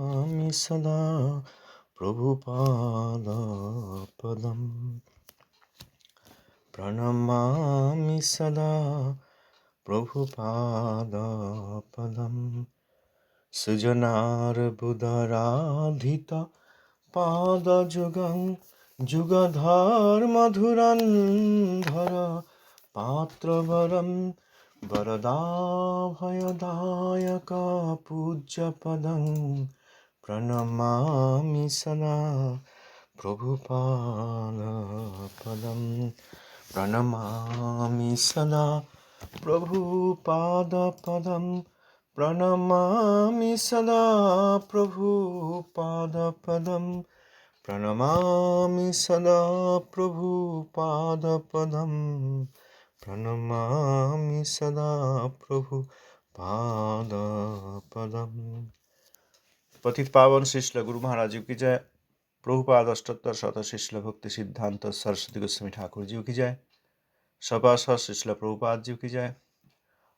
আমি সদা প্রভুপাদপদম প্রণমামি সদা প্রভুপাদপদম সুজনার্বুদরাধিত পাদযুগং যুগধর্মধুরন্ধর পাত্রবরম वरदाभयदायक पूज्यपदं प्रणमामि सदा प्रभुपादपदं प्रणमामि सदा प्रभुपादपदं प्रणमामि सदा प्रभुपादपदं प्रणमामि सदा प्रभुपादपदं प्रणमामि सदा प्रभु पादपदम। पतित पावन श्रील गुरु महाराज जी की जय। प्रभुपाद अष्टोत्तर शत श्रील भक्ति सिद्धांत सरस्वती गोस्वामी ठाकुर जी की जय। सपासर श्रील प्रभुपाद जी की जय।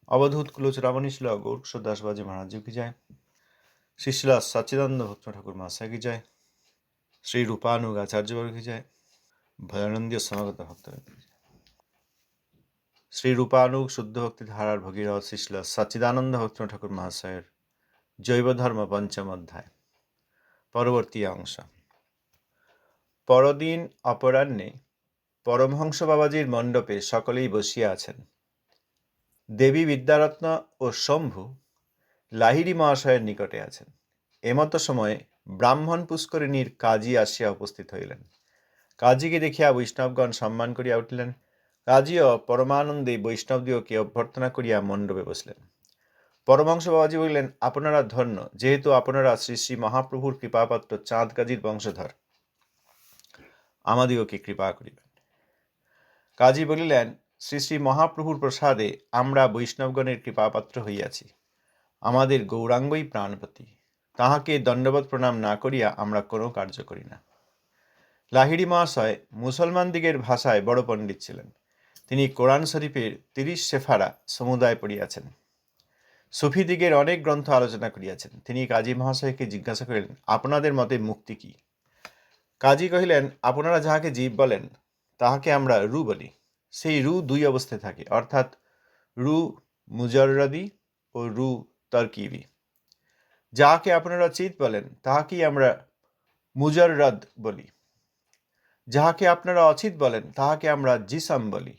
अवधूत कुलोचरामणि श्रील गौरदास बाजी महाराज जी की जय। श्रील सच्चिदानंद भक्त ठाकुर महाशय की जय। श्री रूपानुग आचार्य वर्ग की जय। भयानंद समागत भक्त শ্রী রূপানুগ শুদ্ধ ভক্তি ধারার ভগীরথ শিষ্য সচ্চিদানন্দ ভক্ত ঠাকুর মহাশয়ের জৈব ধর্ম পঞ্চম অধ্যায় পরবর্তী অংশ। পরদিন অপরাহ্নে পরমহংস বাবাজির মণ্ডপে সকলেই বসিয়া আছেন। দেবী বিদ্যারত্ন ও শম্ভু লাহিড়ী মহাশয়ের নিকটে আছেন। এমত সময়ে ব্রাহ্মণ পুষ্করিণীর কাজী আসিয়া উপস্থিত হইলেন। কাজীকে দেখিয়া বৈষ্ণবগণ সম্মান করিয়া উঠিলেন। কাজীও পরমানন্দে বৈষ্ণবদিওকে অভ্যর্থনা করিয়া মণ্ডপে বসলেন। পরমহংস বাবাজি বলিলেন, আপনারা ধন্য, যেহেতু আপনারা শ্রী শ্রী মহাপ্রভুর কৃপাপাত্র চাঁদ কাজীর বংশধর, আমাদিওকে কৃপা করিবেন। কাজী বলিলেন, শ্রী শ্রী মহাপ্রভুর প্রসাদে আমরা বৈষ্ণবগণের কৃপাপাত্র হইয়াছি। আমাদের গৌরাঙ্গই প্রাণপতি, তাহাকে দণ্ডবৎ প্রণাম না করিয়া আমরা কোনো কার্য করি না। লাহিড়ী মহাশয় মুসলমানদিগের ভাষায় বড় পণ্ডিত ছিলেন। তিনি কোরআন শরীফের 30 সেফারা সমুদায় পড়িয়াছেন। সুফিদিগের অনেক গ্রন্থ আলোচনা করিয়াছেন। তিনি কাজী মহাশয়কে জিজ্ঞাসা করিলেন, আপনাদের মতে মুক্তি কি? কাজী কহিলেন, আপনারা যাহাকে জীব বলেন তাহাকে আমরা রু বলি। সেই রু দুই অবস্থায় থাকে, অর্থাৎ রু মুজাররাদি ও রু তরকিবি। যাহাকে আপনারা চিত বলেন তাহাকেই আমরা মুজাররাদ বলি। যাহাকে আপনারা অচিত বলেন তাহাকে আমরা জিসম বলি।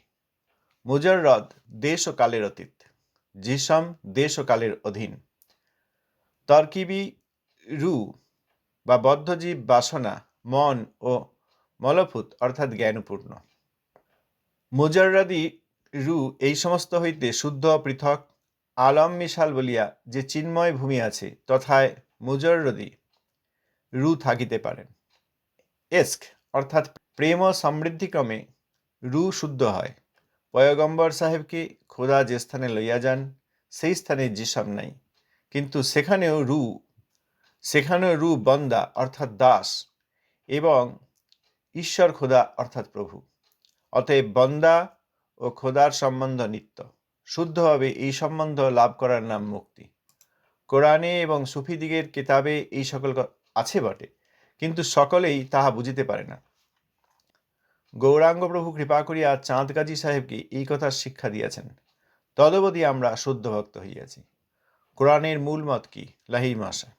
মুজাররাদ দেশ ও কালের অতীত, জিসম দেশ ও কালের অধীন। তরকিবি রু বা বদ্ধজীব বাসনা, মন ও মলভূত অর্থাৎ জ্ঞানপূর্ণ। মুজাররাদি রু এই সমস্ত হইতে শুদ্ধ পৃথক আলম মিশাল বলিয়া যে চিন্ময় ভূমি আছে, তথায় মুজাররাদি রু থাকিতে পারেন। এস্ক অর্থাৎ প্রেম ও সমৃদ্ধিক্রমে রু শুদ্ধ হয়। পয়গম্বর সাহেবকে খোদা যে স্থানে লইয়া যান সেই স্থানে জিসম নাই, কিন্তু সেখানেও রু বন্দা অর্থাৎ দাস এবং ঈশ্বর খোদা অর্থাৎ প্রভু। অতএব বন্দা ও খোদার সম্বন্ধ নিত্য। শুদ্ধভাবে এই সম্বন্ধ লাভ করার নাম মুক্তি। কোরআনে এবং সুফিদিগের কিতাবে এই সকল আছে বটে, কিন্তু সকলেই তাহা বুঝিতে পারে না। গৌরাঙ্গ প্রভু কৃপা করিয়া চাঁদ কাজী সাহেবকে এই কথার শিক্ষা দিয়াছেন। তদবধি আমরা শুদ্ধ ভক্ত হইয়াছি। কোরআনের মূল মত কি? লাহিড়ী মহাশয়।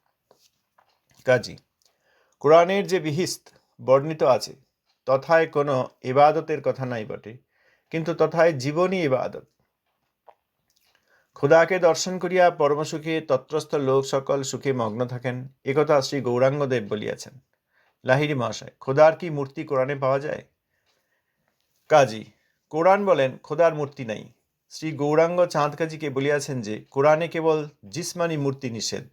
কাজী, কোরআনের যে বিহিত বর্ণিত আছে তথায় কোনো ইবাদতের কথা নাই বটে, কিন্তু তথায় জীবনী ইবাদত। খোদাকে দর্শন করিয়া পরমসুখে তত্রস্থ লোক সকল সুখে মগ্ন থাকেন, একথা শ্রী গৌরাঙ্গদেব বলিয়াছেন। লাহিড়ী মহাশয়, খোদার কি মূর্তি কোরআনে পাওয়া যায়? কাজী, কোরআন বলেন খোদার মূর্তি নাই। শ্রী গৌরাঙ্গ চাঁদ কাজীকে বলিয়াছেন যে কোরআনে কেবল জিসমানি মূর্তি নিষেধ,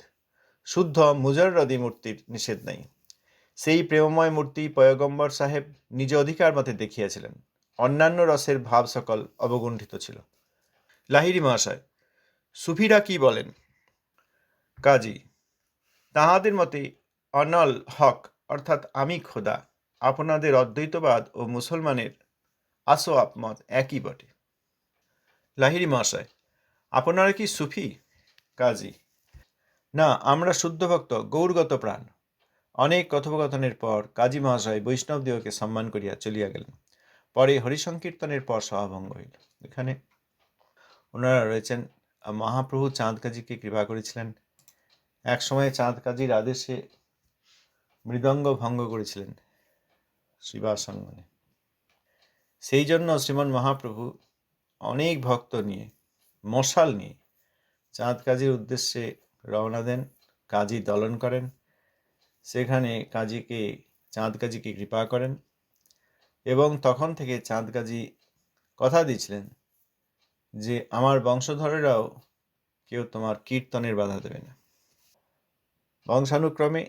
শুদ্ধ মুজাররাদি মূর্তির নিষেধ নাই। সেই প্রেমময় মূর্তি পয়গম্বর সাহেব নিজ অধিকার মতে দেখিয়াছিলেন। অন্যান্য রসের ভাব সকল অবগুণ্ঠিত ছিল। লাহিড়ী মহাশয়, সুফিরা কি বলেন? কাজী, তাহাদের মতে অনল হক অর্থাৎ আমি খোদা। আপনাদের অদ্বৈতবাদ ও মুসলমানের আসোয়াব মত একই বটে। লাহিড়ী মহাশয়, আপনারা কি সুফি? কাজী, না, আমরা শুদ্ধ ভক্ত, গৌরগত প্রাণ। অনেক কথোপকথনের পর কাজী মহাশয় বৈষ্ণবদেহকে সম্মান করিয়া চলিয়া গেলেন। পরে হরিসংকীর্তনের পর সভাভঙ্গ হইল। এখানে ওনারা রয়েছেন, মহাপ্রভু চাঁদ কাজীকে কৃপা করেছিলেন। এক সময় চাঁদ কাজীর আদেশে মৃদঙ্গ ভঙ্গ করেছিলেন শিবাসঙ্গনে। সেই জন্য শ্রীমন মহাপ্রভু অনেক ভক্ত নিয়ে, মশাল নিয়ে চাঁদ কাজীর উদ্দেশ্যে রওনা দেন। কাজী দলন করেন, সেখানে চাঁদ কাজীকে কৃপা করেন এবং তখন থেকে চাঁদ কাজী কথা দিয়েছিলেন যে আমার বংশধরেরাও কেউ তোমার কীর্তনের বাধা দেবে না। বংশানুক্রমে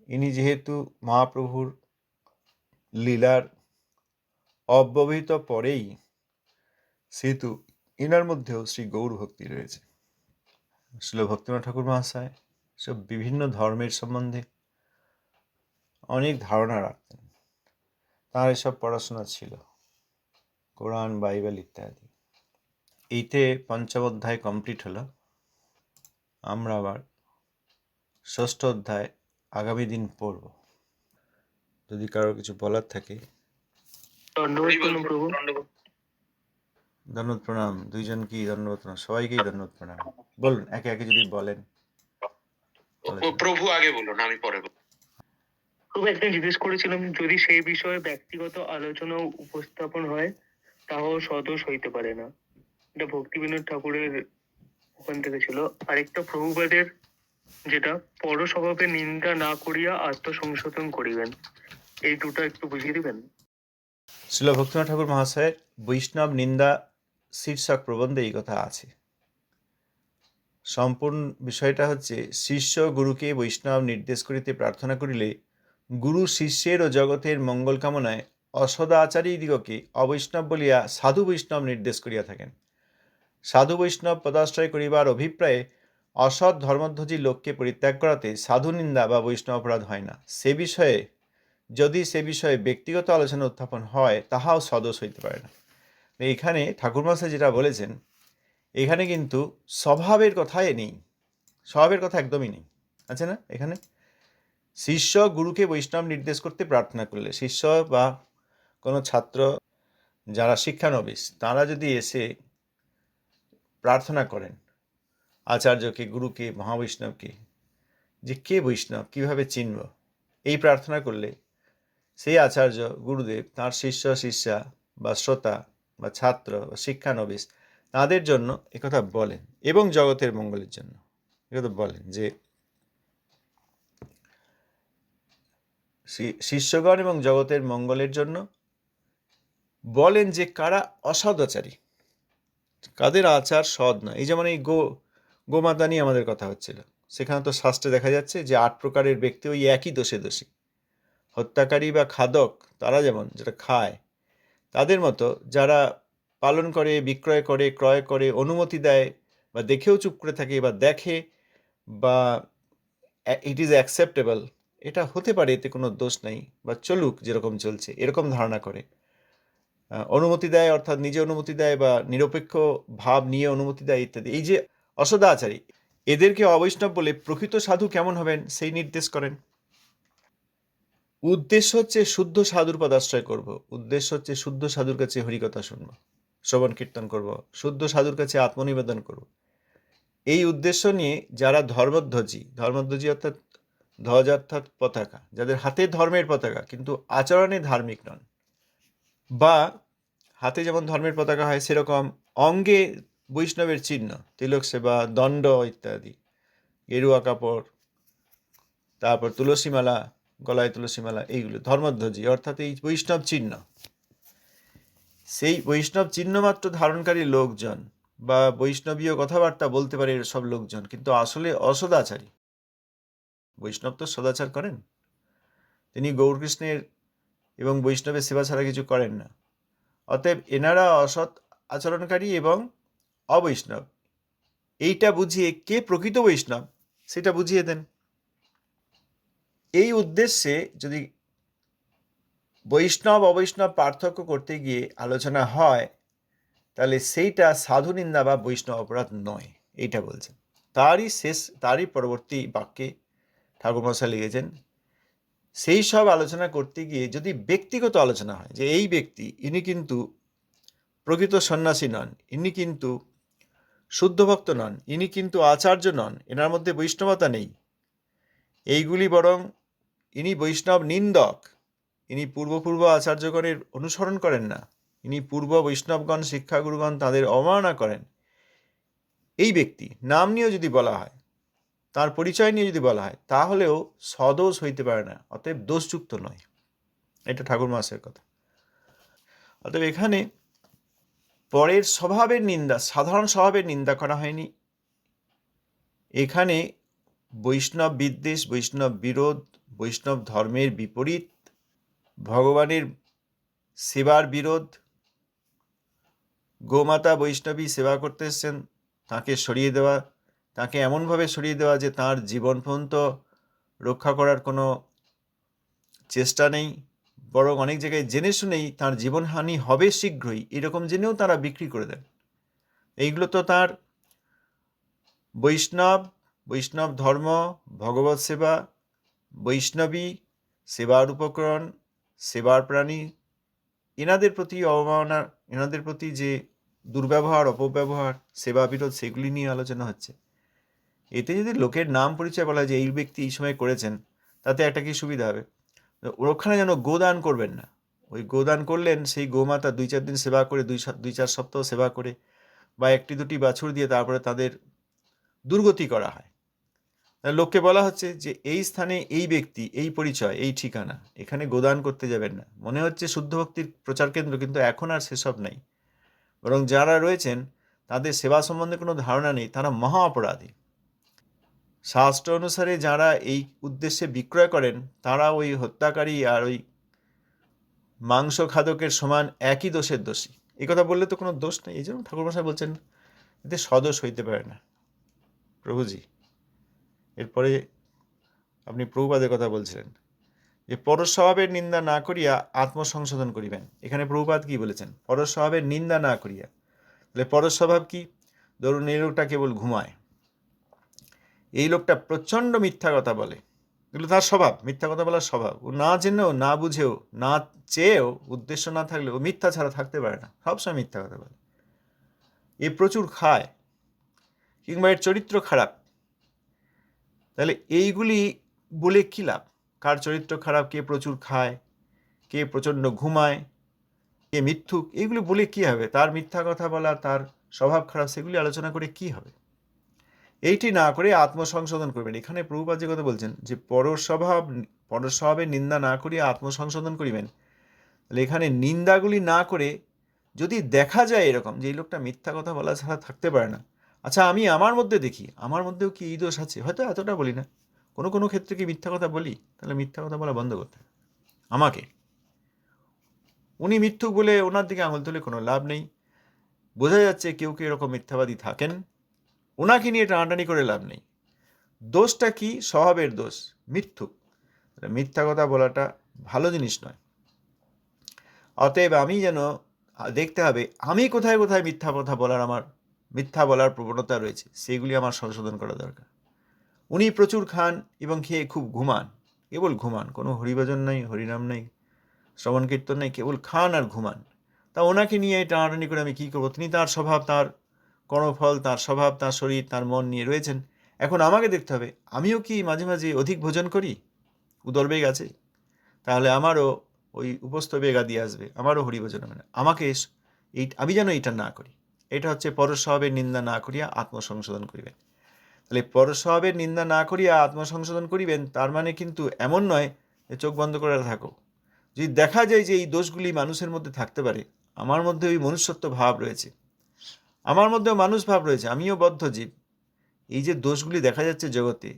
ইনি যেহেতু মহাপ্রভুর লীলার অব্যবহিত পরেই, সেহেতু ইনার মধ্যেও শ্রী গৌর ভক্তি রয়েছে। শ্রীল ভক্তিনাথ ঠাকুর মহাশয় সব বিভিন্ন ধর্মের সম্বন্ধে অনেক ধারণা রাখতেন। তাঁর এসব পড়াশোনা ছিল, কোরআন, বাইবেল ইত্যাদি। এইতে পঞ্চম অধ্যায় কমপ্লিট হলো। আমরা আবার ষষ্ঠ অধ্যায় আগামী দিন পড়ব। যদি কারোর কিছু বলার থাকে। ধন্যবাদ প্রণাম। দুইজনকেই ধন্যবাদ প্রণাম, সবাইকেই ধন্যবাদ প্রণাম। বলুন একে একে যদি বলেন। প্রভু আগে বলুন, আমি পরে বলবো। খুব একদিন জিজ্ঞেস করেছিলাম যদি সেই বিষয়ে ব্যক্তিগত আলোচনা উপস্থাপন হয় তাও সদোষ হইতে পারে না। এটা ভক্তি বিনোদ ঠাকুরের ওখান থেকে ছিল। আরেকটা প্রভুপাদের যেটা পর স্বভাবে নিন্দা না করিয়া আত্মসংশোধন করিবেন, এই দুটো একটু বুঝিয়ে দিবেন। শ্রীল ভক্তিনাথ ঠাকুর মহাশয়ের বৈষ্ণব নিন্দা শীর্ষক প্রবন্ধে এই কথা আছে। সম্পূর্ণ বিষয়টা হচ্ছে, শিষ্য গুরুকে বৈষ্ণব নির্দেশ করিতে প্রার্থনা করিলে গুরু শিষ্যের ও জগতের মঙ্গল কামনায় অসদাচারীদিগকে অবৈষ্ণব বলিয়া সাধু বৈষ্ণব নির্দেশ করিয়া থাকেন। সাধু বৈষ্ণব পদাশ্রয় করিবার অভিপ্রায়ে অসৎ ধর্মধ্বজী লোককে পরিত্যাগ করাতে সাধু নিন্দা বা বৈষ্ণব অপরাধ হয় না। যদি সে বিষয়ে ব্যক্তিগত আলোচনা উত্থাপন হয় তাহাও সদোষ হইতে পারে না। এখানে ঠাকুরমশাই যেটা বলেছেন, এখানে কিন্তু স্বভাবের কথাই নেই, স্বভাবের কথা একদমই নেই, আছে না? এখানে শিষ্য গুরুকে বৈষ্ণব নির্দেশ করতে প্রার্থনা করলে, শিষ্য বা কোনো ছাত্র যারা শিক্ষানবিশ তারা যদি এসে প্রার্থনা করেন আচার্যকে, গুরুকে, মহাবৈষ্ণবকে, যে কে বৈষ্ণব, কিভাবে চিনব, এই প্রার্থনা করলে সেই আচার্য গুরুদেব তাঁর শিষ্য শিষ্যা বা শ্রোতা বা ছাত্র বা শিক্ষানবিশ তাঁদের জন্য একথা বলেন এবং জগতের মঙ্গলের জন্য একথা বলেন যে শিষ্যগণ এবং জগতের মঙ্গলের জন্য বলেন যে কারা অসদাচারী, কাদের আচার সৎ না। এই যেমন এই গোমাতা নিয়ে আমাদের কথা হচ্ছিল, সেখানে তো শাস্ত্রে দেখা যাচ্ছে যে 8 প্রকারের ব্যক্তি ওই একই দোষে দোষী। হত্যাকারী বা খাদক তারা যেমন যেটা খায়, তাদের মতো যারা পালন করে, বিক্রয় করে, ক্রয় করে, অনুমতি দেয় বা দেখেও চুপ করে থাকে বা দেখে বা ইট ইজ অ্যাকসেপ্টেবল, এটা হতে পারে, এতে কোনো দোষ নাই, বা চলুক যেরকম চলছে এরকম ধারণা করে, অনুমতি দেয় অর্থাৎ নিজে অনুমতি দেয় বা নিরপেক্ষ ভাব নিয়ে অনুমতি দেয় ইত্যাদি, এই যে অসদাচারী, এদেরকে অবৈষ্ণব বলে প্রকৃত সাধু কেমন হবেন সেই নির্দেশ করেন। উদ্দেশ্য হচ্ছে শুদ্ধ সাধুর পদাশ্রয় করব, উদ্দেশ্য হচ্ছে শুদ্ধ সাধুর কাছে হরিকথা শুনবো, শ্রবণ কীর্তন করব, শুদ্ধ সাধুর কাছে আত্মনিবেদন করব। এই উদ্দেশ্য নিয়ে যারা ধর্মধ্বজী অর্থাৎ ধ্বজ অর্থাৎ পতাকা, যাদের হাতে ধর্মের পতাকা কিন্তু আচরণে ধার্মিক নন, বা হাতে যেমন ধর্মের পতাকা হয় সেরকম অঙ্গে বৈষ্ণবের চিহ্ন, তিলক সেবা, দণ্ড ইত্যাদি, গেরুয়া কাপড়, তারপর তুলসীমালা, গলায় তুলসীমালা, এইগুলো ধর্মধ্বজী অর্থাৎ এই বৈষ্ণব চিহ্ন। সেই বৈষ্ণব চিহ্ন মাত্র ধারণকারী লোকজন বা বৈষ্ণবীয় কথাবার্তা বলতে পারে সব লোকজন, কিন্তু আসলে অসদাচারী। বৈষ্ণব তো সদাচার করেন, তিনি গৌরকৃষ্ণের এবং বৈষ্ণবের সেবা ছাড়া কিছু করেন না। অতএব এনারা অসৎ আচরণকারী এবং অবৈষ্ণব, এইটা বুঝিয়ে কে প্রকৃত বৈষ্ণব সেটা বুঝিয়ে দেন। এই উদ্দেশ্যে যদি বৈষ্ণব অবৈষ্ণব পার্থক্য করতে গিয়ে আলোচনা হয় তাহলে সেইটা সাধু নিন্দা বা বৈষ্ণব অপরাধ নয়, এইটা বলছেন। তারই পরবর্তী বাক্যে ঠাকুরমশাই লিখেছেন, সেই সব আলোচনা করতে গিয়ে যদি ব্যক্তিগত আলোচনা হয় যে এই ব্যক্তি ইনি কিন্তু প্রকৃত সন্ন্যাসী নন, ইনি কিন্তু শুদ্ধ ভক্ত নন, ইনি কিন্তু আচার্য নন, এনার মধ্যে বৈষ্ণবতা নেই, এইগুলি বরং ইনি বৈষ্ণব নিন্দক, ইনি পূর্ব আচার্যগণের অনুসরণ করেন না, ইনি পূর্ব বৈষ্ণবগণ শিক্ষাগুরুগণ তাদের অবমাননা করেন, এই ব্যক্তি নাম নিয়েও যদি বলা হয়, তার পরিচয় নিয়ে যদি বলা হয়, তাহলেও সদোষ হইতে পারে না, অতএব দোষযুক্ত নয়। এটা ঠাকুর মহাশয়ের কথা। অতএব এখানে পরের স্বভাবের নিন্দা, সাধারণ স্বভাবের নিন্দা করা হয়নি, এখানে বৈষ্ণব বিদ্বেষ, বৈষ্ণব বিরোধ, বৈষ্ণব ধর্মের বিপরীত, ভগবানের সেবার বিরোধ, গোমাতা বৈষ্ণবী সেবা করতে এসছেন, তাকে সরিয়ে দেওয়া, তাকে এমনভাবে সরিয়ে দেওয়া যে তাঁর জীবন পর্যন্ত রক্ষা করার কোনো চেষ্টা নেই, বরং অনেক জায়গায় জেনে শুনেই তাঁর জীবনহানি হবে শীঘ্রই, এরকম জেনেও তারা বিক্রি করে দেন। এইগুলো তো তাঁর বৈষ্ণব ধর্ম, ভগবৎ সেবা, বৈষ্ণবী, সেবার উপকরণ, সেবার প্রাণী, এনাদের প্রতি অবমাননা, এনাদের প্রতি যে দুর্ব্যবহার, অপব্যবহার, সেবা বিরোধ, সেগুলি নিয়ে আলোচনা হচ্ছে। এতে যদি লোকের নাম পরিচয় বলা হয় যে এই ব্যক্তি এই সময় করেছেন, তাতে একটা কি সুবিধা হবে? ওখানে যেন গোদান করবেন না। ওই গোদান করলেন, সেই গোমাতা 2-4 দিন সেবা করে, 2-4 সপ্তাহ সেবা করে, বা 1-2 বাছুর দিয়ে তারপরে তাদের দুর্গতি করা হয়। লোককে বলা হচ্ছে যে এই স্থানে এই ব্যক্তি, এই পরিচয়, এই ঠিকানা, এখানে গোদান করতে যাবেন না। মনে হচ্ছে শুদ্ধ ভক্তির প্রচার কেন্দ্র, কিন্তু এখন আর সেসব নাই। বরং যারা রয়েছেন তাদের সেবা সম্বন্ধে কোনো ধারণা নেই, তারা মহা অপরাধী। শাস্ত্র অনুসারে যারা এই উদ্দেশ্যে বিক্রয় করেন, তারা ওই হত্যাকারী আর ওই মাংস খাদকের সমান একই দোষের দোষী। এই কথা বললে তো কোনো দোষ নেই। এই জন্য ঠাকুরমশাই বলছেন এতে সদোষ হইতে পারে না। প্রভুজি, এরপরে আপনি প্রভুপাদের কথা বলছিলেন যে পরস্বভাবের নিন্দা না করিয়া আত্মসংশোধন করিবেন। এখানে প্রভুপাদ কি বলেছেন? পরস্বভাবের নিন্দা না করিয়া। তাহলে পরস্বভাব কি? ধরুন এই লোকটা কেবল ঘুমায়, এই লোকটা প্রচণ্ড মিথ্যা কথা বলে, এগুলো তার স্বভাব, মিথ্যা কথা বলার স্বভাব। ও না জেনেও, না বুঝেও, না চেয়েও, উদ্দেশ্য না থাকলে ও মিথ্যা ছাড়া থাকতে পারে না, সবসময় মিথ্যা কথা বলে। এ প্রচুর খায়, কিংবা এর চরিত্র খারাপ। তাহলে এইগুলি বলে কী লাভ? কার চরিত্র খারাপ, কে প্রচুর খায়, কে প্রচণ্ড ঘুমায়, কে মিথ্যুক, এইগুলি বলে কী হবে? তার মিথ্যা কথা বলা, তার স্বভাব খারাপ, সেগুলি আলোচনা করে কী হবে? এইটি না করে আত্মসংশোধন করবেন। এখানে প্রভুপাদ যে কথা বলছেন যে পরস্বভাবের নিন্দা না করিয়া আত্মসংশোধন করিবেন, তাহলে এখানে নিন্দাগুলি না করে যদি দেখা যায় এরকম যে এই লোকটা মিথ্যা কথা বলা ছাড়া থাকতে পারে না, আচ্ছা আমি আমার মধ্যে দেখি, আমার মধ্যেও কি এই দোষ আছে? হয়তো এতটা বলি না, কোনো ক্ষেত্রে কি মিথ্যা কথা বলি? তাহলে মিথ্যা কথা বলা বন্ধ করতে হবে আমাকে। উনি মিথ্যুক বলে ওনার দিকে আঙুল তুলে কোনো লাভ নেই। বোঝা যাচ্ছে কেউ এরকম মিথ্যাবাদী থাকেন, ওনাকে নিয়ে টানাটানি করে লাভ নেই। দোষটা কি? স্বভাবের দোষ, মিথ্যুক। মিথ্যা কথা বলাটা ভালো জিনিস নয়। অতএব আমি যেন দেখতে হবে আমি কোথায় কোথায় আমার মিথ্যা বলার প্রবণতা রয়েছে, সেগুলি আমার সংশোধন করা দরকার। উনি প্রচুর খান এবং খেয়ে খুব ঘুমান, কেবল ঘুমান, কোনো হরিভজন নেই, হরিনাম নেই, শ্রবণ কীর্তন নেই, কেবল খান আর ঘুমান। তা ওনাকে নিয়ে টানাটানি করে আমি কী করবো? তিনি তার স্বভাব, তার কর্মফল, তার স্বভাব, তার শরীর, তার মন নিয়ে রয়েছেন। এখন আমাকে দেখতে হবে আমিও কি মাঝে মাঝে অধিক ভোজন করি, উদরবেগ আছে, তাহলে আমারও ওই উপস্থ বেগ আদি আসবে, আমারও হরিভজন হবে না। আমি যেন এটা না করি। এটা হচ্ছে পরস্বভাবের নিন্দা না করিয়া আত্মসংশোধন করিবেন। তাহলে পরস্বভাবের নিন্দা না করিয়া আত্মসংশোধন করিবেন, তার মানে কিন্তু এমন নয় যে চোখ বন্ধ করে থাকো। যদি দেখা যায় যে এই দোষগুলি মানুষের মধ্যে থাকতে পারে, আমার মধ্যে ওই মনুষ্যত্ব ভাব রয়েছে, আমার মধ্যেও মানুষ ভাব রয়েছে, আমিও বদ্ধ জীব, এই যে দোষগুলি দেখা যাচ্ছে জগতে,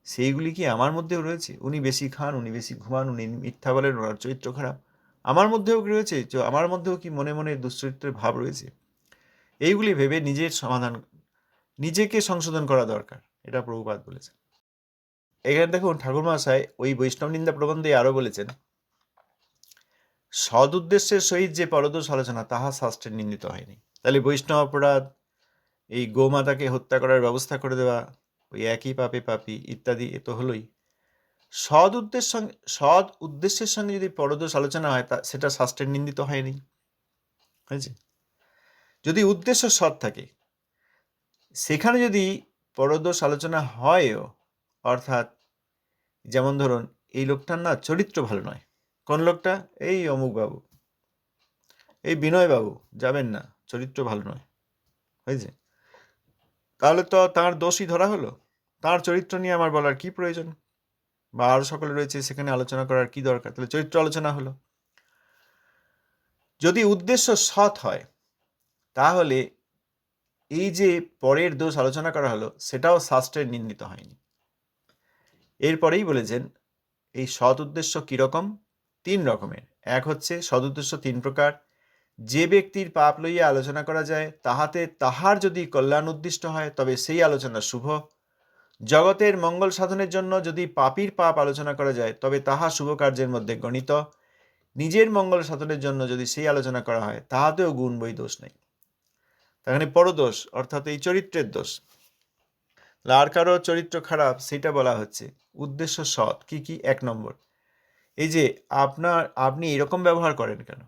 সেইগুলি কি আমার মধ্যেও রয়েছে? উনি বেশি খান, উনি বেশি ঘুমান, উনি মিথ্যা বলেন, ওনার চরিত্র খারাপ, আমার মধ্যেও কি রয়েছে? আমার মধ্যেও কি মনে মনে দুশ্চরিত্রের ভাব রয়েছে? এইগুলি ভেবে নিজেকে সংশোধন করা দরকার। এটা প্রভুপাদ বলেছেন। এখানে দেখুন ঠাকুরমশাই ওই বৈষ্ণব নিন্দা প্রবন্ধে আরও বলেছেন, সদ উদ্দেশ্যের সহিত যে পরদোষ আলোচনা, তাহা শাস্ত্রে নিন্দিত হয়নি। তাহলে বৈষ্ণব অপরাধ এই গোমাতাকে হত্যা করার ব্যবস্থা করে দেওয়া, ওই একই পাপে পাপী ইত্যাদি, এ তো হলোই। সৎ উদ্দেশ্যের সঙ্গে যদি পরদোষ আলোচনা হয়, সেটা শাস্ত্রের নিন্দিত হয়নি, হয়েছে। যদি উদ্দেশ্য সৎ থাকে, সেখানে যদি পরদোষ আলোচনা হয়ও, অর্থাৎ যেমন ধরুন এই লোকটার না চরিত্র ভালো নয়, কোন লোকটা, এই অমুক বাবু, এই বিনয় বাবু যাবেন না, চরিত্র ভালো নয়, হয়েছে, তাহলে তো তার দোষই ধরা হলো, তার চরিত্র নিয়ে আমার বলার কি প্রয়োজন, বা আরো সকলে রয়েছে সেখানে আলোচনা করার কি দরকার, তাহলে চরিত্র আলোচনা হলো। যদি উদ্দেশ্য সৎ হয়, তাহলে এই যে পরের দোষ আলোচনা করা হলো, সেটাও শাস্ত্রের নিন্দিত হয়নি। এরপরেই বলেছেন এই সৎ উদ্দেশ্য কিরকম, 3 রকমের। এক হচ্ছে সৎ উদ্দেশ্য 3 প্রকার। যে ব্যক্তির পাপ লইয়া আলোচনা করা যায়, তাহাতে তাহার যদি কল্যাণ উদ্দিষ্ট হয়, তবে সেই আলোচনা শুভ। জগতের মঙ্গল সাধনের জন্য যদি পাপীর পাপ আলোচনা করা যায়, তবে তাহা শুভ কার্যের মধ্যে গণিত। নিজের মঙ্গল সাধনের জন্য যদি সেই আলোচনা করা হয়, তাহাতেও গুণ বই দোষ নেই। এখানে পরদোষ অর্থাৎ এই চরিত্রের দোষ, আর কারো চরিত্র খারাপ সেটা বলা হচ্ছে। উদ্দেশ্য সৎ, কি কি? 1 নম্বর, এই যে আপনি এরকম ব্যবহার করেন কেন,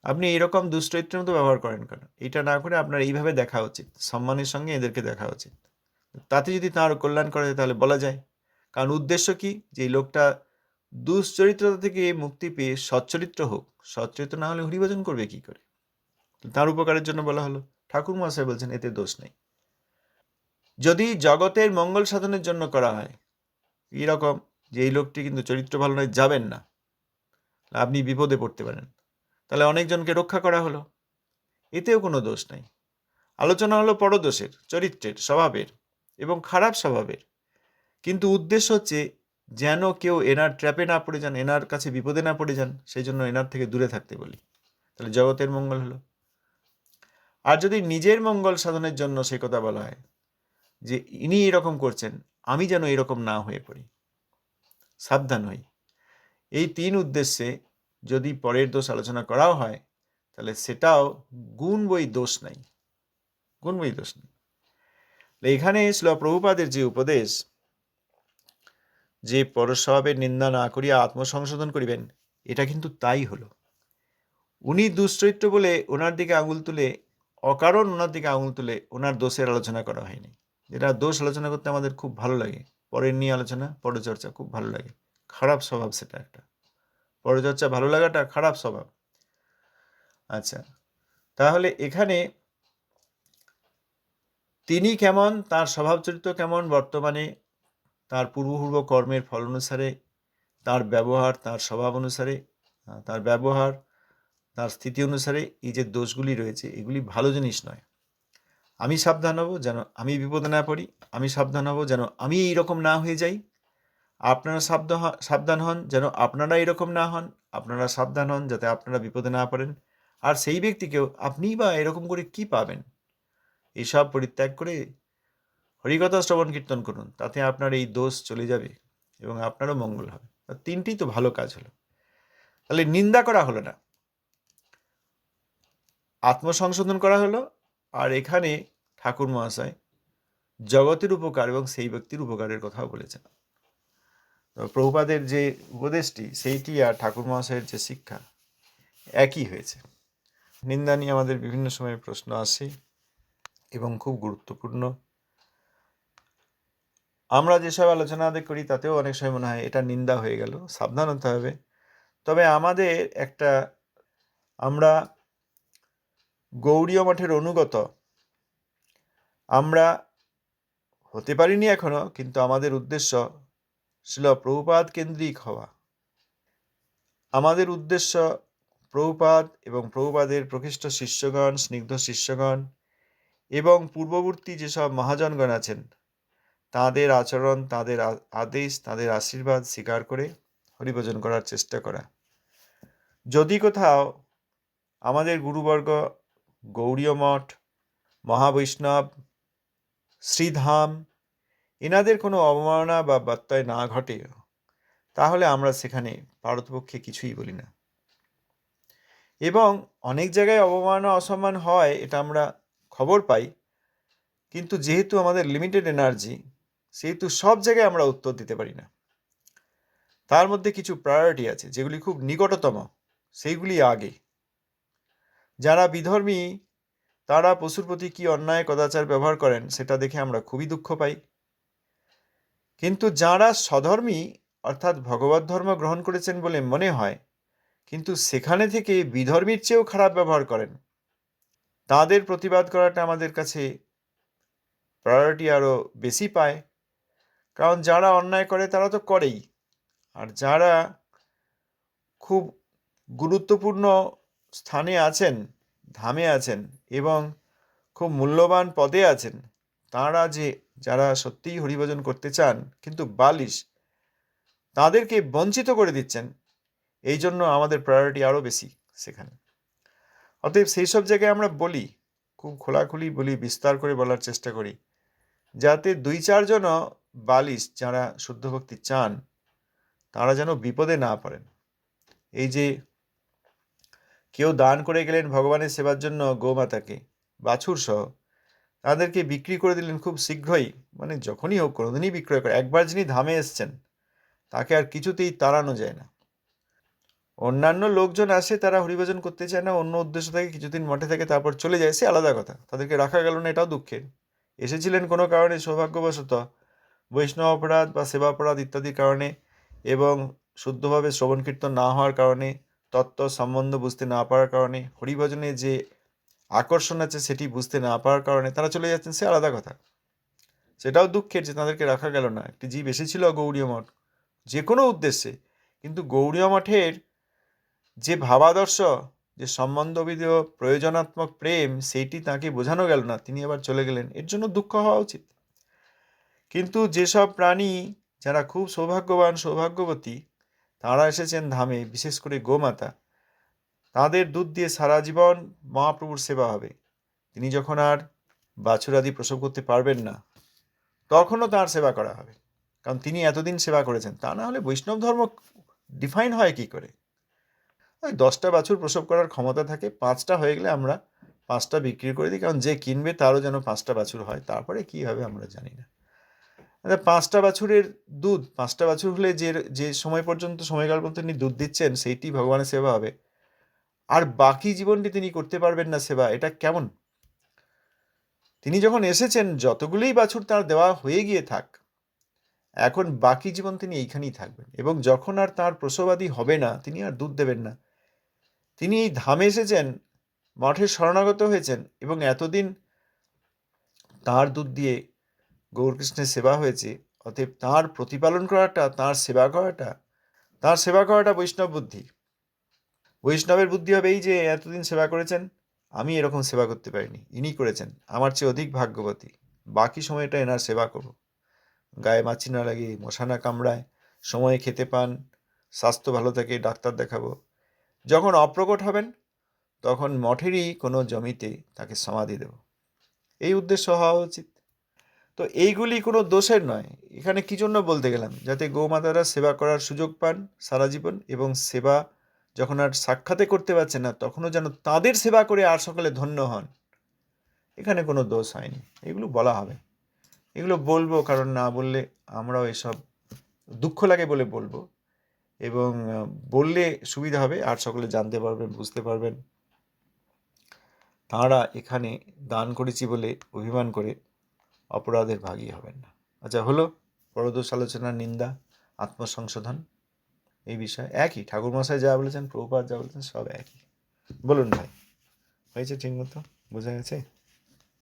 আপনি এরকম দুশ্চরিত্রের মতো ব্যবহার করেন কেন, এটা না করে আপনার এইভাবে দেখা উচিত, সম্মানের সঙ্গে এদেরকে দেখা উচিত। তাতে যদি তাঁর কল্যাণ করা যায়, তাহলে বলা যায়। কারণ উদ্দেশ্য কি, যে এই লোকটা দুশ্চরিত্রতা থেকে মুক্তি পেয়ে সচ্চরিত্র হোক। সচ্চরিত্র না হলে হরিভজন করবে কি করে? তার উপকারের জন্য বলা হলো। ঠাকুর মহাশয় বলছেন এতে দোষ নেই। যদি জগতের মঙ্গল সাধনের জন্য করা হয়, এরকম যে এই লোকটি কিন্তু চরিত্র ভালো নয়, যাবেন না, আপনি বিপদে পড়তে পারেন, তাহলে অনেকজনকে রক্ষা করা হলো, এতেও কোনো দোষ নাই। আলোচনা হলো পরদোষের, চরিত্রের, স্বভাবের এবং খারাপ স্বভাবের, কিন্তু উদ্দেশ্য হচ্ছে যেন কেউ এনার ট্র্যাপে না পড়ে যান, এনার কাছে বিপদে না পড়ে যান, সেই জন্য এনার থেকে দূরে থাকতে বলি, তাহলে জগতের মঙ্গল হলো। আর যদি নিজের মঙ্গল সাধনের জন্য সে কথা বলা হয়, যে ইনি এরকম করছেন, আমি যেন এরকম না হয়ে পড়ি, সাবধান হই, এই 3 উদ্দেশ্যে যদি পরের দোষ আলোচনা করাও হয়, তাহলে সেটাও গুণ বই দোষ নাই, গুণ বই দোষ নেই। এখানে শ্রীল প্রভুপাদের যে উপদেশ, যে পরস্বভাবের নিন্দা না করিয়া আত্মসংশোধন করিবেন, এটা কিন্তু তাই হলো। উনি দুশ্চরিত্র বলে ওনার দিকে আঙুল তুলে, অকারণ ওনার দিকে আঙুল তুলে ওনার দোষের আলোচনা করা হয়নি। যেটা দোষ আলোচনা করতে আমাদের খুব ভালো লাগে, পরের নিয়ে আলোচনা, পরচর্চা খুব ভালো লাগে। খারাপ স্বভাব সেটা একটা, পরচর্চা ভালো লাগাটা খারাপ স্বভাব। আচ্ছা, তাহলে এখানে তিনি কেমন, তার স্বভাব চরিত্র কেমন, বর্তমানে তার পূর্বপূর্ব কর্মের ফল অনুসারে, তার ব্যবহার, তার স্বভাব অনুসারে, তার ব্যবহার, তার স্থিতি অনুসারে এই যে দোষগুলি রয়েছে, এগুলি ভালো জিনিস নয়। আমি সাবধান হব যেন আমি বিপদে না পড়ি, আমি সাবধান হব যেন আমি এইরকম না হয়ে যাই, আপনারা সাবধান হন যেন আপনারা এরকম না হন, আপনারা সাবধান হন যাতে আপনারা বিপদে না পড়েন। আর সেই ব্যক্তিকেও আপনি বা এরকম করে কি পাবেন, এসব পরিত্যাগ করে হরিকথা শ্রবণ কীর্তন করুন, তাতে আপনার এই দোষ চলে যাবে এবং আপনারও মঙ্গল হবে। 3টি তো ভালো কাজ হলো। তাহলে নিন্দা করা হলো না, আত্মসংশোধন করা হলো। আর এখানে ঠাকুর মহাশয় জগতের উপকার এবং সেই ব্যক্তির উপকারের কথাও বলেছেন। প্রভুপাদের যে উপদেশটি, সেইটি আর ঠাকুর মহাশয়ের যে শিক্ষা, একই হয়েছে। নিন্দা নিয়ে আমাদের বিভিন্ন সময় প্রশ্ন আসে এবং খুব গুরুত্বপূর্ণ। আমরা যেসব আলোচনা করি তাতেও অনেক সময় মনে হয় এটা নিন্দা হয়ে গেল, সাবধান হতে হবে। তবে আমাদের আমরা গৌড়ীয় মঠের অনুগত, আমরা হতে পারিনি এখনো, কিন্তু আমাদের উদ্দেশ্য ছিল প্রভুপাদ কেন্দ্রিক হওয়া। আমাদের উদ্দেশ্য প্রভুপাদ এবং প্রভুপাদের প্রকৃষ্ট শিষ্যগণ, স্নিগ্ধ শিষ্যগণ এবং পূর্ববর্তী যেসব মহাজনগণ আছেন, তাঁদের আচরণ, তাঁদের আদেশ, তাঁদের আশীর্বাদ স্বীকার করে হরিভজন করার চেষ্টা করা। যদি কোথাও আমাদের গুরুবর্গ, গৌড়ীয় মঠ, মহাবৈষ্ণব, শ্রীধাম, এনাদের কোনো অবমাননা বা ব্যত্যয় না ঘটে, তাহলে আমরা সেখানে পারতপক্ষে কিছুই বলি না। এবং অনেক জায়গায় অবমাননা, অসম্মান হয়, এটা আমরা খবর পাই, কিন্তু যেহেতু আমাদের লিমিটেড এনার্জি, সেহেতু সব জায়গায় আমরা উত্তর দিতে পারি না। তার মধ্যে কিছু প্রায়োরিটি আছে যেগুলি খুব নিকটতম, সেইগুলি আগে। যারা বিধর্মী তারা পশুর প্রতি কি অন্যায় কদাচার ব্যবহার করেন সেটা দেখে আমরা খুবই দুঃখ পাই। কিন্তু যারা স্বধর্মী অর্থাৎ ভগবত ধর্ম গ্রহণ করেছেন বলে মনে হয়, কিন্তু সেখানে থেকে বিধর্মীর চেয়েও খারাপ ব্যবহার করেন, তাদের প্রতিবাদ করাটা আমাদের কাছে প্রায়োরিটি আরও বেশি পায়। কারণ যারা অন্যায় করে তারা তো করেই, আর যারা খুব গুরুত্বপূর্ণ স্থানে আছেন, ধামে আছেন এবং খুব মূল্যবান পদে আছেন, তারা যারা সত্যিই হরিভজন করতে চান কিন্তু বালিশ, তাদেরকে বঞ্চিত করে দিচ্ছেন। এই জন্য আমাদের প্রায়োরিটি আরও বেশি সেখানে। অতএব সেই সব জায়গায় আমরা বলি, খুব খোলাখুলি বলি, বিস্তার করে বলার চেষ্টা করি, যাতে 2-4 জন বালিশ যারা শুদ্ধ ভক্তি চান তারা যেন বিপদে না পড়েন। এই যে কেউ দান করে গেলেন ভগবানের সেবার জন্য গোমাতাকে, বাছুর সহ, তাদেরকে বিক্রি করে দিলেন খুব শীঘ্রই, মানে যখনই হোক কোনোদিনই বিক্রয় করে। একবার যিনি ধামে এসছেন তাকে আর কিছুতেই তাড়ানো যায় না। অন্যান্য লোকজন আসে, তারা হরিভজন করতে চায় না, অন্য উদ্দেশ্য থাকে, কিছুদিন মঠে থেকে তারপর চলে যায়, সে আলাদা কথা, তাদেরকে রাখা গেল না, এটাও দুঃখের। এসেছিলেন কোনো কারণে, সৌভাগ্যবশত বৈষ্ণব অপরাধ বা সেবা অপরাধ ইত্যাদির কারণে, এবং শুদ্ধভাবে শ্রবণ কীর্তন না হওয়ার কারণে, তত্ত্ব সম্বন্ধ বুঝতে না পারার কারণে, হরিভজনে যে আকর্ষণ আছে সেটি বুঝতে না পারার কারণে তারা চলে যাচ্ছেন, সে আলাদা কথা। সেটাও দুঃখের যে তাদেরকে রাখা গেল না। একটি জীব এসেছিল গৌড়ীয় মঠ যে কোনো উদ্দেশ্যে, কিন্তু গৌড়ীয় মঠের যে ভাবাদর্শ, যে সম্বন্ধবিধ প্রয়োজনাত্মক প্রেম, সেইটি তাকে বোঝানো গেল না, তিনি আবার চলে গেলেন। এর জন্য দুঃখ হওয়া উচিত। কিন্তু যেসব প্রাণী যারা খুব সৌভাগ্যবান সৌভাগ্যবতী, তারা এসেছেন ধামে, বিশেষ করে গোমাতা, তাদের দুধ দিয়ে সারা জীবন মহাপ্রভুর সেবা হবে। তিনি যখন আর বাছুরাদি প্রসব করতে পারবেন না, তখনও তার সেবা করা হবে, কারণ তিনি এতদিন সেবা করেছেন। তা না হলে বৈষ্ণব ধর্ম ডিফাইন হয় কি করে? ওই 10টা বাছুর প্রসব করার ক্ষমতা থাকে, 5টা হয়ে গেলে আমরা 5টা বিক্রি করে দিই, কারণ যে কিনবে তারও যেন 5টা বাছুর হয়। তারপরে কি হবে আমরা জানি না। 5টা বাছুরের দুধ, 5টা বাছুর হলে যে সময় পর্যন্ত, সময়কাল পর্যন্ত তিনি দুধ দিচ্ছেন, সেইটি ভগবানের সেবা হবে। আর বাকি জীবনটি তিনি করতে পারবেন না সেবা, এটা কেমন? তিনি যখন এসেছেন, যতগুলোই বাছুর তার দেওয়া হয়ে গিয়ে থাক, এখন বাকি জীবন তিনি এইখানেই থাকবেন, এবং যখন আর তার প্রসবাদি হবে না, তিনি আর দুধ দেবেন না। তিনি এই ধামে এসেছেন, মঠে শরণাগত হয়েছেন, এবং এতদিন তার দুধ দিয়ে গৌরকৃষ্ণের সেবা হয়েছে। অতএব তার প্রতিপালন করাটা, তার সেবা করাটা বৈষ্ণব বুদ্ধি। বৈষ্ণবের বুদ্ধি হবে এই যে এতদিন সেবা করেছেন, আমি এরকম সেবা করতে পারিনি, ইনি করেছেন, আমার চেয়ে অধিক ভাগ্যবতী, বাকি সময়টা এনার সেবা করব, গায়ে মাছি না লাগে, মশা না কামড়ায়, সময়ে খেতে পান, স্বাস্থ্য ভালো থাকে, ডাক্তার দেখাবো। যখন অপ্রকট হবেন, তখন মঠেরই কোনো জমিতে তাকে সমাধি দেব, এই উদ্দেশ্য হওয়া উচিত। তো এইগুলি কোনো দোষের নয়। এখানে কি জন্য বলতে গেলাম, যাতে গৌমাতারা সেবা করার সুযোগ পান সারা জীবন, এবং সেবা যখন আর সাক্ষাতে করতে পারছেন না, তখনও যেন তাদের সেবা করে আর সকলে ধন্য হন। এখানে কোনো দোষ হয়নি, এগুলো বলা হবে, এগুলো বলবো, কারণ না বললে আমরাও এসব দুঃখ লাগে বলে বলবো, এবং বললে সুবিধা হবে, আর সকলে জানতে পারবেন, বুঝতে পারবেন। তাঁরা এখানে দান করেছি বলে অভিমান করে অপরাধের ভাগী হবেন না। আচ্ছা, হলো পরদোষ আলোচনার নিন্দা, আত্মসংশোধন, এই বিষয় একই। ঠাকুরমশাই যা বলেছেন, প্রভুপাদ যা বলেছেন, সব একই। বলুন ভাই, হয়েছে ঠিক মতো? বোঝা গেছে?